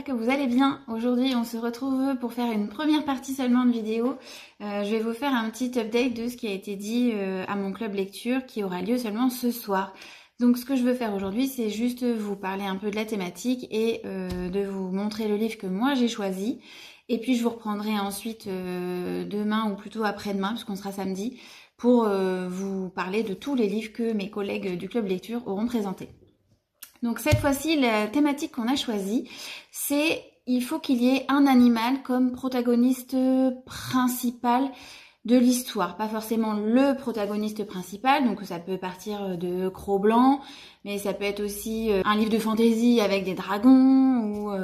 que vous allez bien. Aujourd'hui, on se retrouve pour faire une première partie seulement de vidéo. Je vais vous faire un petit update de ce qui a été dit à mon club lecture qui aura lieu seulement ce soir. Donc ce que je veux faire aujourd'hui, c'est juste vous parler un peu de la thématique et de vous montrer le livre que moi j'ai choisi. Et puis je vous reprendrai ensuite demain ou plutôt après-demain, puisqu'on sera samedi, pour vous parler de tous les livres que mes collègues du club lecture auront présentés. Donc cette fois-ci, la thématique qu'on a choisie, c'est il faut qu'il y ait un animal comme protagoniste principal de l'histoire. Pas forcément le protagoniste principal, donc ça peut partir de Cro-Blanc, mais ça peut être aussi un livre de fantasy avec des dragons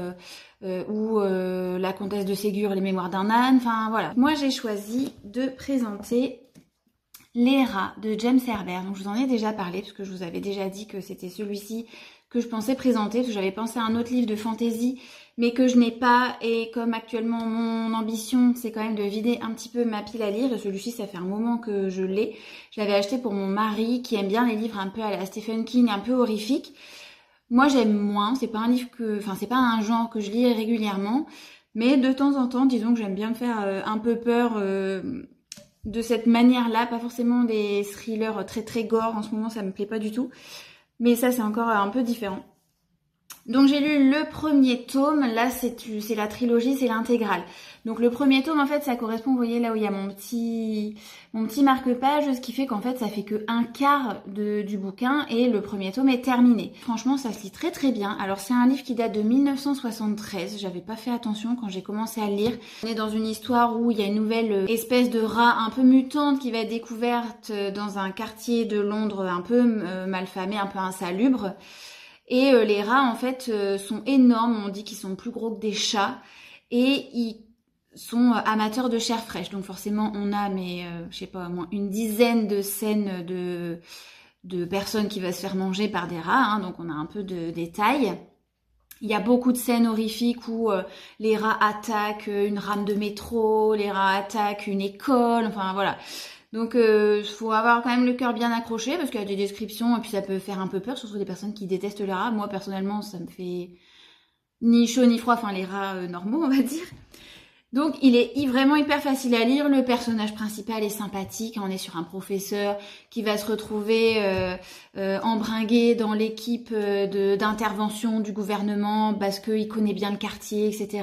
ou La Comtesse de Ségur, Les Mémoires d'un âne, enfin voilà. Moi j'ai choisi de présenter Les Rats de James Herbert. Donc je vous en ai déjà parlé parce que je vous avais déjà dit que c'était celui-ci que je pensais présenter, parce que j'avais pensé à un autre livre de fantasy, mais que je n'ai pas, et comme actuellement mon ambition, c'est quand même de vider un petit peu ma pile à lire, et celui-ci, ça fait un moment que je l'ai. Je l'avais acheté pour mon mari, qui aime bien les livres un peu à la Stephen King, un peu horrifiques. Moi, j'aime moins, c'est pas un livre c'est pas un genre que je lis régulièrement, mais de temps en temps, disons que j'aime bien me faire un peu peur de cette manière-là, pas forcément des thrillers très très gore, en ce moment, ça me plaît pas du tout. Mais ça, c'est encore un peu différent. Donc j'ai lu le premier tome, là c'est la trilogie, c'est l'intégrale. Donc le premier tome, en fait, ça correspond, vous voyez, là où il y a mon petit marque-page, ce qui fait qu'en fait, ça fait que un quart du bouquin et le premier tome est terminé. Franchement, ça se lit très très bien. Alors c'est un livre qui date de 1973, j'avais pas fait attention quand j'ai commencé à le lire. On est dans une histoire où il y a une nouvelle espèce de rat un peu mutante qui va être découverte dans un quartier de Londres un peu malfamé, un peu insalubre. Et les rats, en fait, sont énormes. On dit qu'ils sont plus gros que des chats. Et ils sont amateurs de chair fraîche. Donc forcément, on a, je sais pas, au moins une dizaine de scènes de personnes qui vont se faire manger par des rats. Hein, donc on a un peu de détails. Il y a beaucoup de scènes horrifiques où les rats attaquent une rame de métro, les rats attaquent une école, enfin voilà. Donc faut avoir quand même le cœur bien accroché parce qu'il y a des descriptions et puis ça peut faire un peu peur, surtout des personnes qui détestent les rats. Moi personnellement ça me fait ni chaud ni froid, enfin les rats normaux on va dire. Donc il est vraiment hyper facile à lire, le personnage principal est sympathique, on est sur un professeur qui va se retrouver embringué dans l'équipe d'intervention du gouvernement parce qu'il connaît bien le quartier, etc.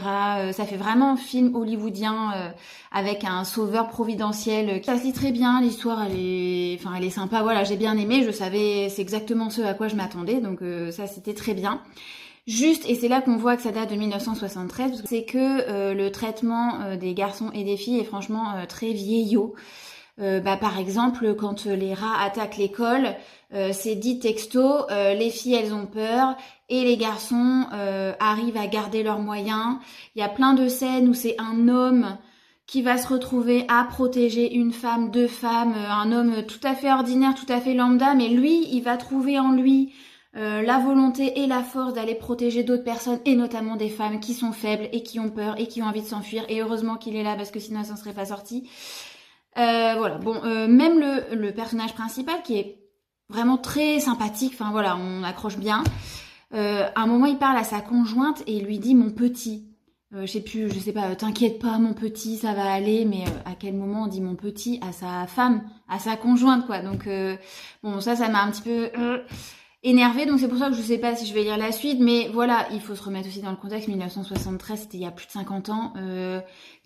Ça fait vraiment un film hollywoodien avec un sauveur providentiel. Ça se lit très bien, l'histoire elle est sympa, voilà j'ai bien aimé, je savais c'est exactement ce à quoi je m'attendais, donc ça c'était très bien. Juste, et c'est là qu'on voit que ça date de 1973, c'est que le traitement des garçons et des filles est franchement très vieillot. Par exemple, quand les rats attaquent l'école, c'est dit texto, les filles elles ont peur et les garçons arrivent à garder leurs moyens. Il y a plein de scènes où c'est un homme qui va se retrouver à protéger une femme, deux femmes, un homme tout à fait ordinaire, tout à fait lambda, mais lui, il va trouver en lui la volonté et la force d'aller protéger d'autres personnes et notamment des femmes qui sont faibles et qui ont peur et qui ont envie de s'enfuir et heureusement qu'il est là parce que sinon ça ne serait pas sorti. Voilà, bon, même le personnage principal qui est vraiment très sympathique, enfin voilà, on accroche bien. À un moment il parle à sa conjointe et il lui dit mon petit. Je sais pas, t'inquiète pas mon petit, ça va aller, mais à quel moment on dit mon petit à sa femme, à sa conjointe quoi. Donc bon ça m'a un petit peu énervée, donc c'est pour ça que je sais pas si je vais lire la suite, mais voilà, il faut se remettre aussi dans le contexte, 1973, c'était il y a plus de 50 ans,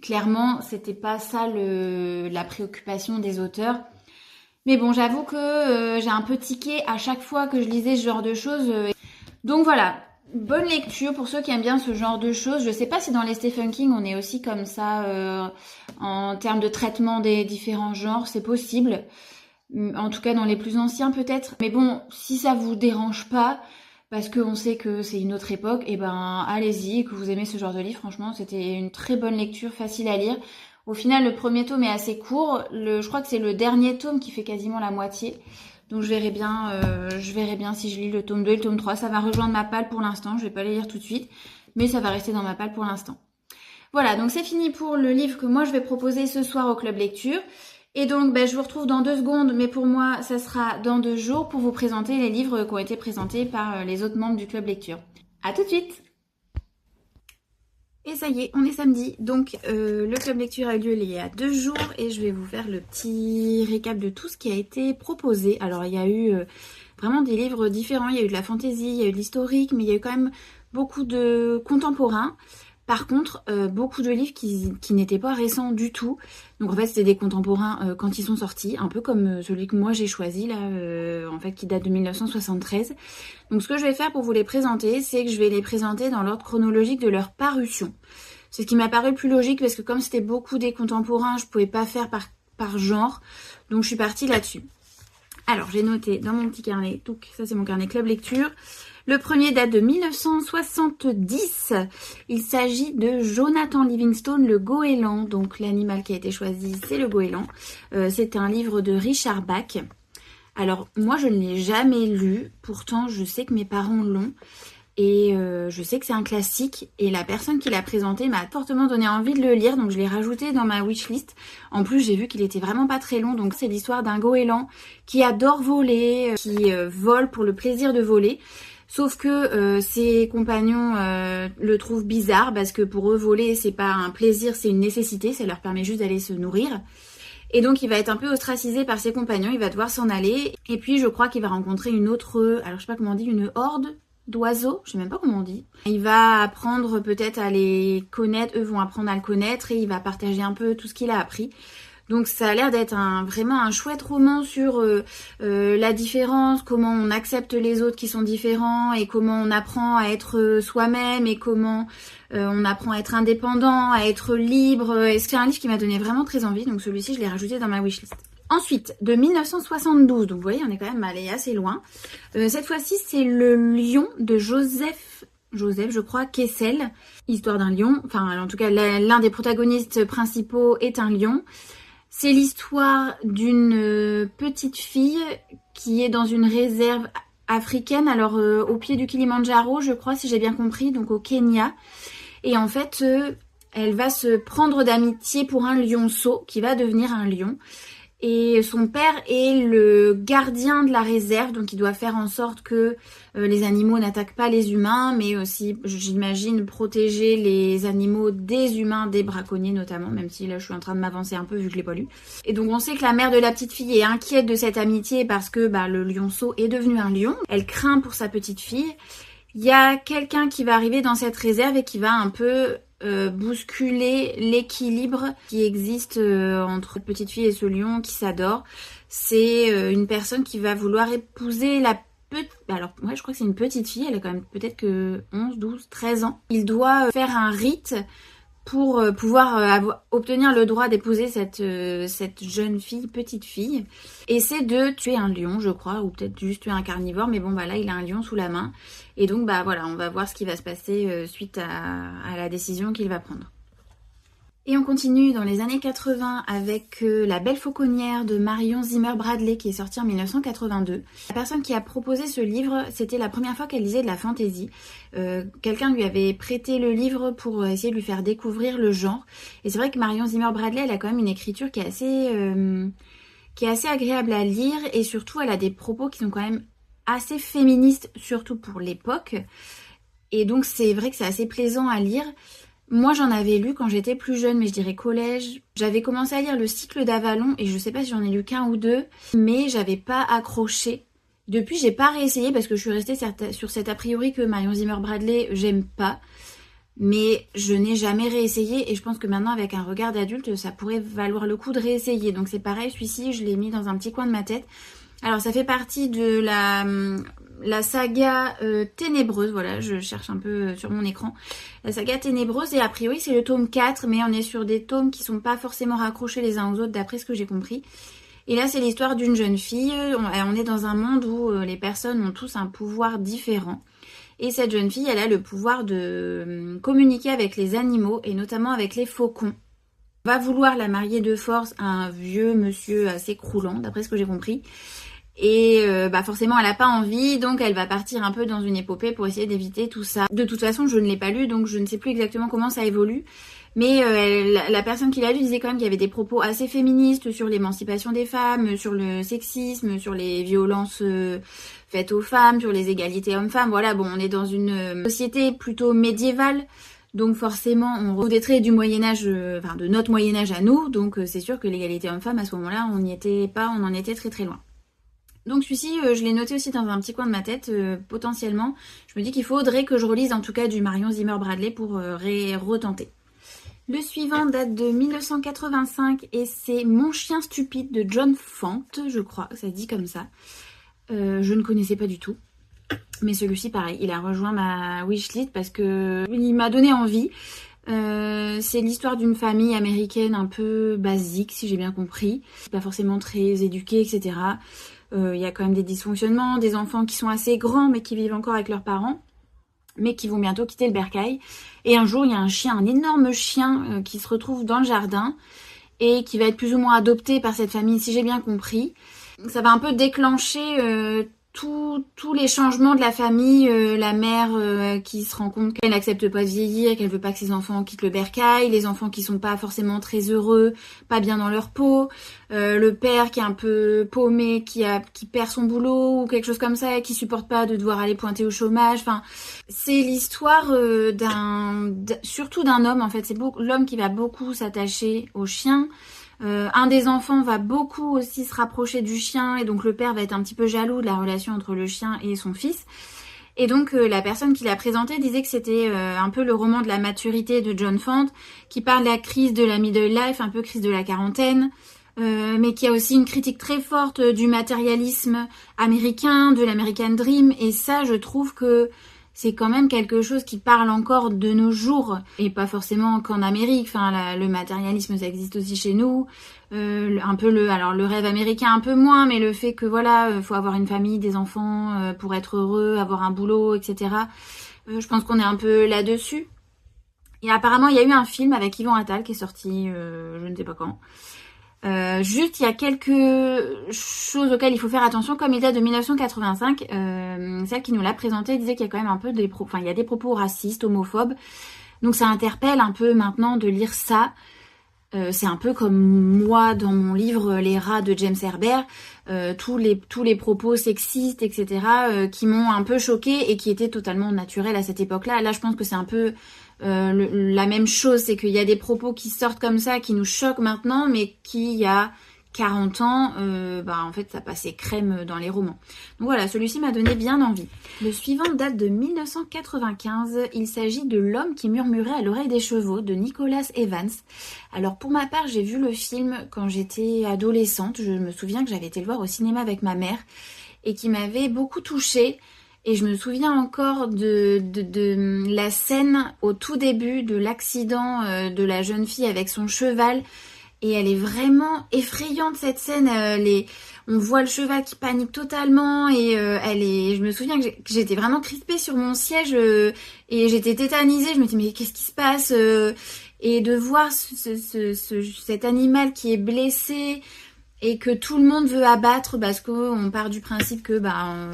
clairement, c'était pas ça la préoccupation des auteurs. Mais bon, j'avoue que j'ai un peu tiqué à chaque fois que je lisais ce genre de choses. Donc voilà, bonne lecture pour ceux qui aiment bien ce genre de choses. Je sais pas si dans les Stephen King, on est aussi comme ça en termes de traitement des différents genres, c'est possible. En tout cas dans les plus anciens peut-être. Mais bon, si ça vous dérange pas, parce qu'on sait que c'est une autre époque, et ben allez-y, que vous aimez ce genre de livre, franchement c'était une très bonne lecture, facile à lire. Au final le premier tome est assez court, je crois que c'est le dernier tome qui fait quasiment la moitié. Donc je verrai bien si je lis le tome 2 et le tome 3, ça va rejoindre ma palle pour l'instant, je vais pas les lire tout de suite, mais ça va rester dans ma palle pour l'instant. Voilà, donc c'est fini pour le livre que moi je vais proposer ce soir au club lecture. Et donc, je vous retrouve dans 2 secondes, mais pour moi, ça sera dans 2 jours pour vous présenter les livres qui ont été présentés par les autres membres du club lecture. À tout de suite! Et ça y est, on est samedi, donc le club lecture a eu lieu il y a 2 jours et je vais vous faire le petit récap de tout ce qui a été proposé. Alors il y a eu vraiment des livres différents, il y a eu de la fantaisie, il y a eu de l'historique, mais il y a eu quand même beaucoup de contemporains. Par contre, beaucoup de livres qui n'étaient pas récents du tout. Donc en fait, c'était des contemporains quand ils sont sortis, un peu comme celui que moi j'ai choisi là, en fait, qui date de 1973. Donc ce que je vais faire pour vous les présenter, c'est que je vais les présenter dans l'ordre chronologique de leur parution. C'est ce qui m'a paru plus logique parce que comme c'était beaucoup des contemporains, je pouvais pas faire par genre. Donc je suis partie là-dessus. Alors j'ai noté dans mon petit carnet, donc ça c'est mon carnet club lecture. Le premier date de 1970. Il s'agit de Jonathan Livingstone, le goéland. Donc l'animal qui a été choisi, c'est le goéland. C'est un livre de Richard Bach. Alors moi je ne l'ai jamais lu, pourtant je sais que mes parents l'ont. Et je sais que c'est un classique. Et la personne qui l'a présenté m'a fortement donné envie de le lire. Donc je l'ai rajouté dans ma wishlist. En plus j'ai vu qu'il était vraiment pas très long. Donc c'est l'histoire d'un goéland qui adore voler, qui vole pour le plaisir de voler. Sauf que ses compagnons le trouvent bizarre parce que pour eux voler c'est pas un plaisir, c'est une nécessité, ça leur permet juste d'aller se nourrir. Et donc il va être un peu ostracisé par ses compagnons, il va devoir s'en aller. Et puis je crois qu'il va rencontrer une autre, alors je sais pas comment on dit, une horde d'oiseaux, je sais même pas comment on dit. Il va apprendre peut-être à les connaître, eux vont apprendre à le connaître et il va partager un peu tout ce qu'il a appris. Donc ça a l'air d'être vraiment un chouette roman sur la différence, comment on accepte les autres qui sont différents et comment on apprend à être soi-même et comment on apprend à être indépendant, à être libre. Et c'est un livre qui m'a donné vraiment très envie, donc celui-ci je l'ai rajouté dans ma wishlist. Ensuite, de 1972, donc vous voyez on est quand même allé assez loin. Cette fois-ci c'est Le Lion de Joseph, je crois, Kessel. Histoire d'un lion, enfin en tout cas l'un des protagonistes principaux est un lion. C'est l'histoire d'une petite fille qui est dans une réserve africaine, alors au pied du Kilimandjaro, je crois, si j'ai bien compris, donc au Kenya. Et en fait, elle va se prendre d'amitié pour un lionceau qui va devenir un lion. Et son père est le gardien de la réserve, donc il doit faire en sorte que les animaux n'attaquent pas les humains, mais aussi, j'imagine, protéger les animaux des humains, des braconniers notamment, même si là je suis en train de m'avancer un peu vu que je l'ai pas lu. Et donc on sait que la mère de la petite fille est inquiète de cette amitié parce que le lionceau est devenu un lion. Elle craint pour sa petite fille. Il y a quelqu'un qui va arriver dans cette réserve et qui va un peu bousculer l'équilibre qui existe entre cette petite fille et ce lion qui s'adore. C'est une personne qui va vouloir épouser la petite... Alors ouais, je crois que c'est une petite fille, elle a quand même peut-être que 11, 12, 13 ans. Il doit faire un rite pour pouvoir obtenir le droit d'épouser cette jeune fille, petite fille. Et c'est de tuer un lion, je crois, ou peut-être juste tuer un carnivore, mais bon, là, il a un lion sous la main. Et donc, voilà, on va voir ce qui va se passer suite à la décision qu'il va prendre. Et on continue dans les années 80 avec La Belle Fauconnière de Marion Zimmer Bradley qui est sortie en 1982. La personne qui a proposé ce livre, c'était la première fois qu'elle lisait de la fantaisie. Quelqu'un lui avait prêté le livre pour essayer de lui faire découvrir le genre. Et c'est vrai que Marion Zimmer Bradley, elle a quand même une écriture qui est assez agréable à lire et surtout elle a des propos qui sont quand même assez féministes, surtout pour l'époque. Et donc c'est vrai que c'est assez plaisant à lire. Moi j'en avais lu quand j'étais plus jeune, mais je dirais collège. J'avais commencé à lire Le Cycle d'Avalon et je sais pas si j'en ai lu qu'un ou deux, mais j'avais pas accroché. Depuis j'ai pas réessayé parce que je suis restée sur cet a priori que Marion Zimmer Bradley j'aime pas. Mais je n'ai jamais réessayé et je pense que maintenant avec un regard d'adulte ça pourrait valoir le coup de réessayer. Donc c'est pareil, celui-ci je l'ai mis dans un petit coin de ma tête. Alors ça fait partie de la saga Ténébreuse, voilà, je cherche un peu sur mon écran. La saga Ténébreuse et a priori c'est le tome 4, mais on est sur des tomes qui sont pas forcément raccrochés les uns aux autres d'après ce que j'ai compris. Et là c'est l'histoire d'une jeune fille, on est dans un monde où les personnes ont tous un pouvoir différent. Et cette jeune fille, elle a le pouvoir de communiquer avec les animaux et notamment avec les faucons. On va vouloir la marier de force à un vieux monsieur assez croulant, d'après ce que j'ai compris. Et forcément elle a pas envie, donc elle va partir un peu dans une épopée pour essayer d'éviter tout ça. De toute façon je ne l'ai pas lu, donc je ne sais plus exactement comment ça évolue. Mais la personne qui l'a lu disait quand même qu'il y avait des propos assez féministes sur l'émancipation des femmes, sur le sexisme, sur les violences faites aux femmes, sur les égalités hommes-femmes. Voilà, bon, on est dans une société plutôt médiévale. Donc forcément, on retrouve des traits du Moyen-Âge, enfin de notre Moyen-Âge à nous, donc c'est sûr que l'égalité homme-femme, à ce moment-là, on n'y était pas, on en était très très loin. Donc celui-ci, je l'ai noté aussi dans un petit coin de ma tête, potentiellement. Je me dis qu'il faudrait que je relise en tout cas du Marion Zimmer Bradley pour retenter. Le suivant date de 1985 et c'est Mon chien stupide de John Fante, je crois, ça se dit comme ça. Je ne connaissais pas du tout. Mais celui-ci, pareil, il a rejoint ma wishlist parce que il m'a donné envie. C'est l'histoire d'une famille américaine un peu basique, si j'ai bien compris. Pas forcément très éduquée, etc. Il y a quand même des dysfonctionnements, des enfants qui sont assez grands mais qui vivent encore avec leurs parents, mais qui vont bientôt quitter le bercail. Et un jour, il y a un chien, un énorme chien qui se retrouve dans le jardin et qui va être plus ou moins adopté par cette famille, si j'ai bien compris. Ça va un peu déclencher tous les changements de la famille, la mère qui se rend compte qu'elle n'accepte pas de vieillir, qu'elle veut pas que ses enfants quittent le bercail, les enfants qui sont pas forcément très heureux, pas bien dans leur peau, le père qui est un peu paumé, qui perd son boulot ou quelque chose comme ça, et qui supporte pas de devoir aller pointer au chômage. Enfin, c'est l'histoire surtout d'un homme en fait. C'est l'homme qui va beaucoup s'attacher au chien. Un des enfants va beaucoup aussi se rapprocher du chien et donc le père va être un petit peu jaloux de la relation entre le chien et son fils. Et donc la personne qui l'a présenté disait que c'était un peu le roman de la maturité de John Fante, qui parle de la crise de la middle life, un peu crise de la quarantaine, mais qui a aussi une critique très forte du matérialisme américain, de l'American Dream. Et ça, je trouve que c'est quand même quelque chose qui parle encore de nos jours, et pas forcément qu'en Amérique. Enfin, le matérialisme, ça existe aussi chez nous. Un peu le rêve américain un peu moins, mais le fait que voilà, faut avoir une famille, des enfants pour être heureux, avoir un boulot, etc. Je pense qu'on est un peu là-dessus. Et apparemment, il y a eu un film avec Yvon Attal qui est sorti, je ne sais pas quand. Juste, il y a quelques choses auxquelles il faut faire attention, comme il date de 1985. Celle qui nous l'a présenté disait qu'il y a quand même un peu il y a des propos racistes, homophobes. Donc ça interpelle un peu maintenant de lire ça. C'est un peu comme moi dans mon livre Les rats de James Herbert, tous les propos sexistes, etc. Qui m'ont un peu choquée et qui étaient totalement naturels à cette époque-là. Là, je pense que c'est un peu la même chose, c'est qu'il y a des propos qui sortent comme ça, qui nous choquent maintenant, mais qui, il y a 40 ans, en fait, ça passait crème dans les romans. Donc voilà, celui-ci m'a donné bien envie. Le suivant date de 1995. Il s'agit de L'homme qui murmurait à l'oreille des chevaux de Nicholas Evans. Alors pour ma part, j'ai vu le film quand j'étais adolescente. Je me souviens que j'avais été le voir au cinéma avec ma mère et qui m'avait beaucoup touchée. Et je me souviens encore de la scène au tout début de l'accident de la jeune fille avec son cheval. Et elle est vraiment effrayante cette scène. On voit le cheval qui panique totalement et je me souviens que j'étais vraiment crispée sur mon siège et j'étais tétanisée. Je me disais mais qu'est-ce qui se passe et de voir cet animal qui est blessé et que tout le monde veut abattre parce qu'on part du principe que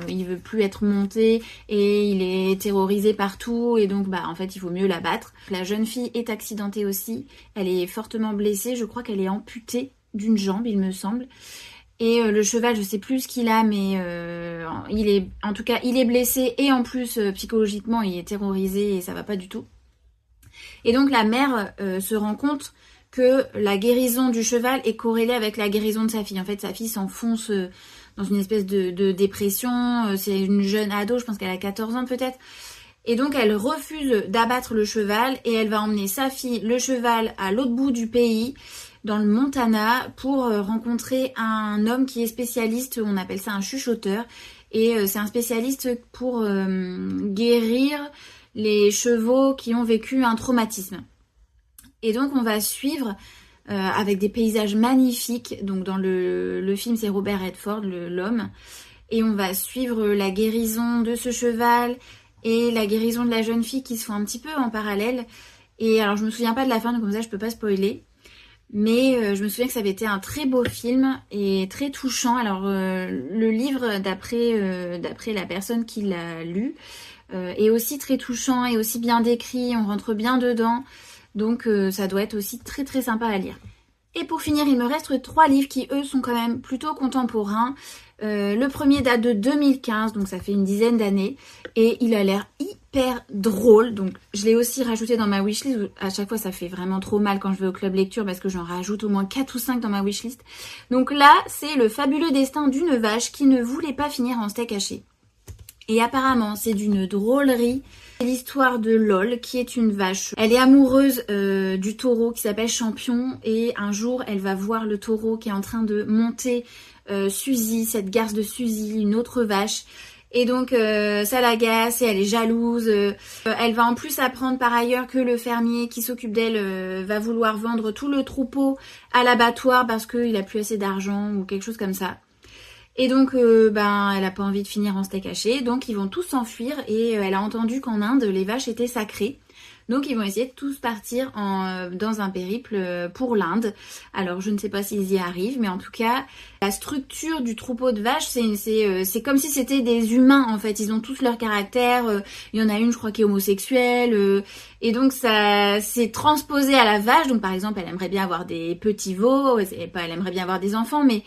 il veut plus être monté et il est terrorisé partout et donc en fait il faut mieux l'abattre. La jeune fille est accidentée aussi, elle est fortement blessée, je crois qu'elle est amputée d'une jambe il me semble. Et le cheval, je sais plus ce qu'il a, mais il est blessé et en plus psychologiquement il est terrorisé et ça va pas du tout. Et donc la mère se rend compte que la guérison du cheval est corrélée avec la guérison de sa fille. En fait, sa fille s'enfonce dans une espèce de dépression. C'est une jeune ado, je pense qu'elle a 14 ans peut-être. Et donc, elle refuse d'abattre le cheval et elle va emmener sa fille, le cheval, à l'autre bout du pays, dans le Montana, pour rencontrer un homme qui est spécialiste, on appelle ça un chuchoteur. Et c'est un spécialiste pour guérir les chevaux qui ont vécu un traumatisme. Et donc on va suivre avec des paysages magnifiques. Donc dans le film c'est Robert Redford, l'homme. Et on va suivre la guérison de ce cheval et la guérison de la jeune fille qui se font un petit peu en parallèle. Et alors je me souviens pas de la fin, donc comme ça je peux pas spoiler. Mais je me souviens que ça avait été un très beau film et très touchant. Alors le livre d'après la personne qui l'a lu est aussi très touchant et aussi bien décrit. On rentre bien dedans. Donc ça doit être aussi très très sympa à lire. Et pour finir, il me reste 3 livres qui eux sont quand même plutôt contemporains. Le premier date de 2015, donc ça fait une dizaine d'années. Et il a l'air hyper drôle. Donc je l'ai aussi rajouté dans ma wishlist. À chaque fois ça fait vraiment trop mal quand je vais au club lecture parce que j'en rajoute au moins 4 ou 5 dans ma wishlist. Donc là c'est le fabuleux destin d'une vache qui ne voulait pas finir en steak haché. Et apparemment c'est d'une drôlerie. C'est l'histoire de Lol qui est une vache. Elle est amoureuse du taureau qui s'appelle Champion et un jour elle va voir le taureau qui est en train de monter Suzy, cette garce de Suzy, une autre vache. Et donc ça l'agace et elle est jalouse. Elle va en plus apprendre par ailleurs que le fermier qui s'occupe d'elle va vouloir vendre tout le troupeau à l'abattoir parce qu'il a plus assez d'argent ou quelque chose comme ça. Et donc elle a pas envie de finir en steak haché, donc ils vont tous s'enfuir et elle a entendu qu'en Inde les vaches étaient sacrées. Donc ils vont essayer de tous partir dans un périple pour l'Inde. Alors je ne sais pas s'ils y arrivent, mais en tout cas, la structure du troupeau de vaches, c'est comme si c'était des humains en fait. Ils ont tous leur caractère. Il y en a une, je crois, qui est homosexuelle. Et donc ça s'est transposé à la vache. Donc par exemple, elle aimerait bien avoir des petits veaux. Elle aimerait bien avoir des enfants, mais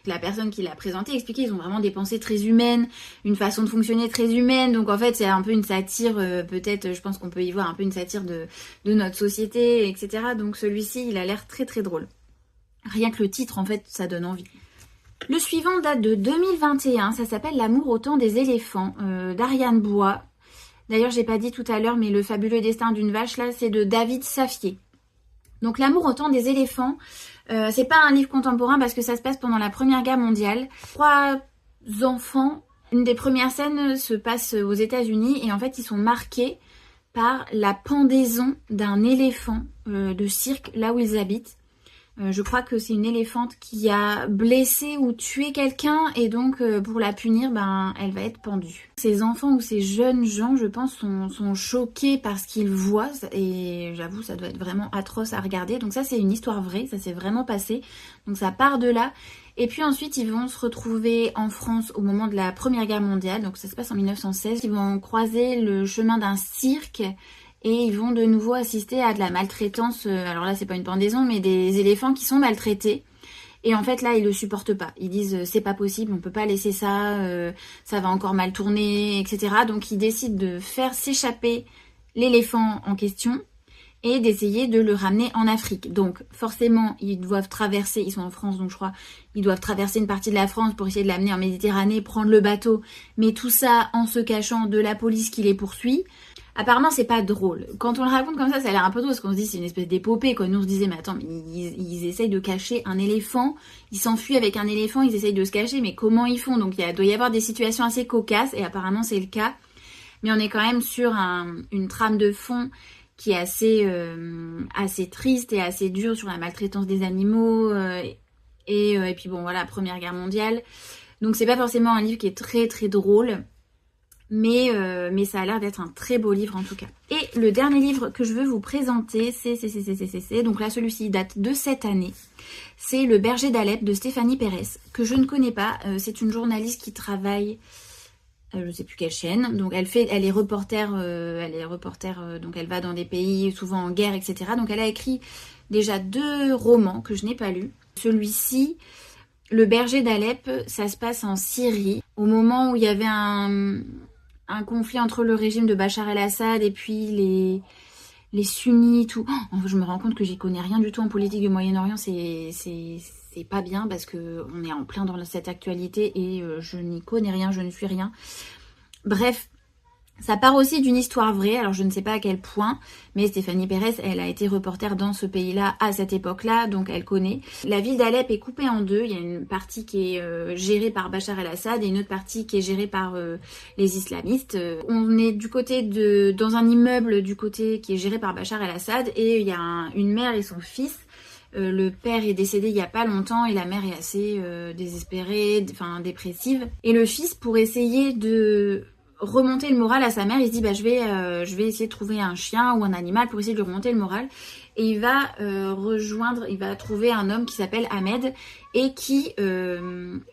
la personne qui l'a présenté expliquait qu'ils ont vraiment des pensées très humaines, une façon de fonctionner très humaine. Donc en fait c'est un peu une satire, peut-être je pense qu'on peut y voir un peu une satire de notre société, etc. Donc celui-ci il a l'air très très drôle. Rien que le titre en fait ça donne envie. Le suivant date de 2021, ça s'appelle L'amour au temps des éléphants, d'Ariane Bois. D'ailleurs j'ai pas dit tout à l'heure mais le fabuleux destin d'une vache là c'est de David Safier. Donc L'amour au temps des éléphants, c'est pas un livre contemporain parce que ça se passe pendant la Première Guerre mondiale. 3 enfants, une des premières scènes se passe aux États-Unis et en fait ils sont marqués par la pendaison d'un éléphant de cirque là où ils habitent. Je crois que c'est une éléphante qui a blessé ou tué quelqu'un et donc pour la punir, elle va être pendue. Ces enfants ou ces jeunes gens, je pense, sont choqués par ce qu'ils voient et j'avoue, ça doit être vraiment atroce à regarder. Donc ça, c'est une histoire vraie, ça s'est vraiment passé. Donc ça part de là. Et puis ensuite, ils vont se retrouver en France au moment de la Première Guerre mondiale. Donc ça se passe en 1916. Ils vont croiser le chemin d'un cirque. Et ils vont de nouveau assister à de la maltraitance, alors là c'est pas une pendaison, mais des éléphants qui sont maltraités. Et en fait là ils le supportent pas. Ils disent c'est pas possible, on peut pas laisser ça, ça va encore mal tourner, etc. Donc ils décident de faire s'échapper l'éléphant en question et d'essayer de le ramener en Afrique. Donc forcément ils doivent traverser, ils sont en France donc je crois, ils doivent traverser une partie de la France pour essayer de l'amener en Méditerranée, prendre le bateau, mais tout ça en se cachant de la police qui les poursuit. Apparemment c'est pas drôle. Quand on le raconte comme ça a l'air un peu drôle parce qu'on se dit c'est une espèce d'épopée quoi. Nous on se disait mais attends mais ils essayent de cacher un éléphant, ils s'enfuient avec un éléphant, ils essayent de se cacher mais comment ils font? Donc il doit y avoir des situations assez cocasses et apparemment c'est le cas. Mais on est quand même sur une trame de fond qui est assez triste et assez dure sur la maltraitance des animaux et puis bon voilà, Première Guerre mondiale. Donc c'est pas forcément un livre qui est très très drôle. Mais ça a l'air d'être un très beau livre en tout cas. Et le dernier livre que je veux vous présenter, c'est donc là celui-ci date de cette année. C'est Le Berger d'Alep de Stéphanie Pérez, que je ne connais pas. C'est une journaliste qui travaille, je ne sais plus quelle chaîne. Donc elle est reporter, donc elle va dans des pays souvent en guerre, etc. Donc elle a écrit déjà 2 romans que je n'ai pas lus. Celui-ci, Le Berger d'Alep, ça se passe en Syrie, au moment où il y avait un conflit entre le régime de Bachar el-Assad et puis les sunnites. Je me rends compte que j'y connais rien du tout en politique du Moyen-Orient. C'est pas bien parce que on est en plein dans cette actualité et je n'y connais rien, je ne suis rien. Bref, ça part aussi d'une histoire vraie, alors je ne sais pas à quel point, mais Stéphanie Pérez, elle a été reporter dans ce pays-là à cette époque-là, donc elle connaît. La ville d'Alep est coupée en 2, il y a une partie qui est gérée par Bachar el-Assad et une autre partie qui est gérée par les islamistes. On est dans un immeuble du côté qui est géré par Bachar el-Assad et il y a une mère et son fils. Le père est décédé il y a pas longtemps et la mère est assez désespérée, dépressive. Et le fils, pour essayer de remonter le moral à sa mère, il se dit je vais essayer de trouver un chien ou un animal pour essayer de lui remonter le moral. et il va il va trouver un homme qui s'appelle Ahmed et qui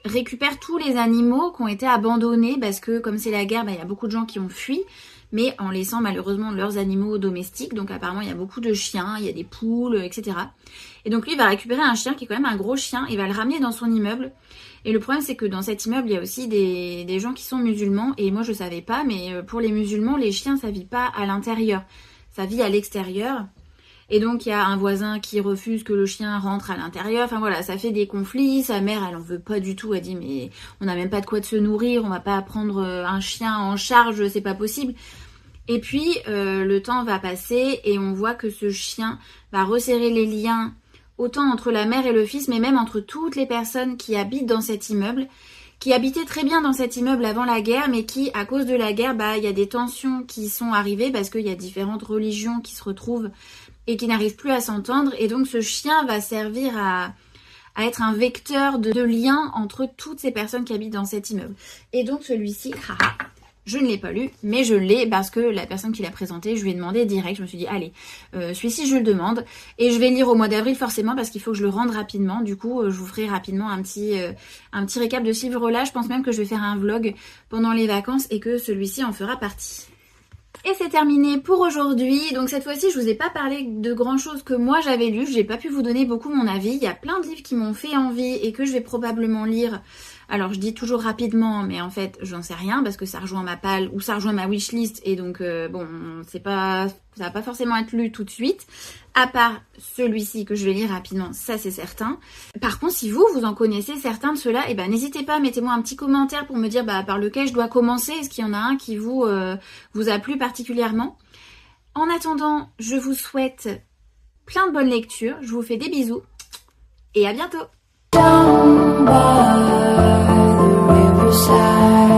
récupère tous les animaux qui ont été abandonnés parce que comme c'est la guerre, il y a beaucoup de gens qui ont fui, mais en laissant malheureusement leurs animaux domestiques. Donc apparemment il y a beaucoup de chiens, il y a des poules, etc. Et donc lui il va récupérer un chien qui est quand même un gros chien, il va le ramener dans son immeuble. Et le problème c'est que dans cet immeuble il y a aussi des gens qui sont musulmans, et moi je savais pas, mais pour les musulmans les chiens ça vit pas à l'intérieur, ça vit à l'extérieur. Et donc il y a un voisin qui refuse que le chien rentre à l'intérieur, enfin voilà, ça fait des conflits. Sa mère elle en veut pas du tout, elle dit mais on n'a même pas de quoi de se nourrir, on va pas prendre un chien en charge, c'est pas possible. Et puis le temps va passer et on voit que ce chien va resserrer les liens autant entre la mère et le fils, mais même entre toutes les personnes qui habitent dans cet immeuble, qui habitaient très bien dans cet immeuble avant la guerre, mais qui, à cause de la guerre, il y a des tensions qui sont arrivées parce qu'il y a différentes religions qui se retrouvent et qui n'arrivent plus à s'entendre. Et donc ce chien va servir à être un vecteur de lien entre toutes ces personnes qui habitent dans cet immeuble. Et donc celui-ci, je ne l'ai pas lu, mais je l'ai parce que la personne qui l'a présenté, je lui ai demandé direct, je me suis dit allez, celui-ci je le demande, et je vais lire au mois d'avril forcément parce qu'il faut que je le rende rapidement. Du coup je vous ferai rapidement un petit récap de ce livre-là. Je pense même que je vais faire un vlog pendant les vacances et que celui-ci en fera partie. Et c'est terminé pour aujourd'hui. Donc cette fois-ci je vous ai pas parlé de grand chose que moi j'avais lu, j'ai pas pu vous donner beaucoup mon avis. Il y a plein de livres qui m'ont fait envie et que je vais probablement lire. Alors je dis toujours rapidement, mais en fait j'en sais rien parce que ça rejoint ma palle ou ça rejoint ma wishlist, et donc bon, ça va pas forcément être lu tout de suite, à part celui-ci que je vais lire rapidement, ça c'est certain. Par contre si vous en connaissez certains de ceux-là, n'hésitez pas, mettez-moi un petit commentaire pour me dire par lequel je dois commencer, est-ce qu'il y en a un qui vous a plu particulièrement. En attendant, je vous souhaite plein de bonnes lectures, je vous fais des bisous et à bientôt. Down by the riverside.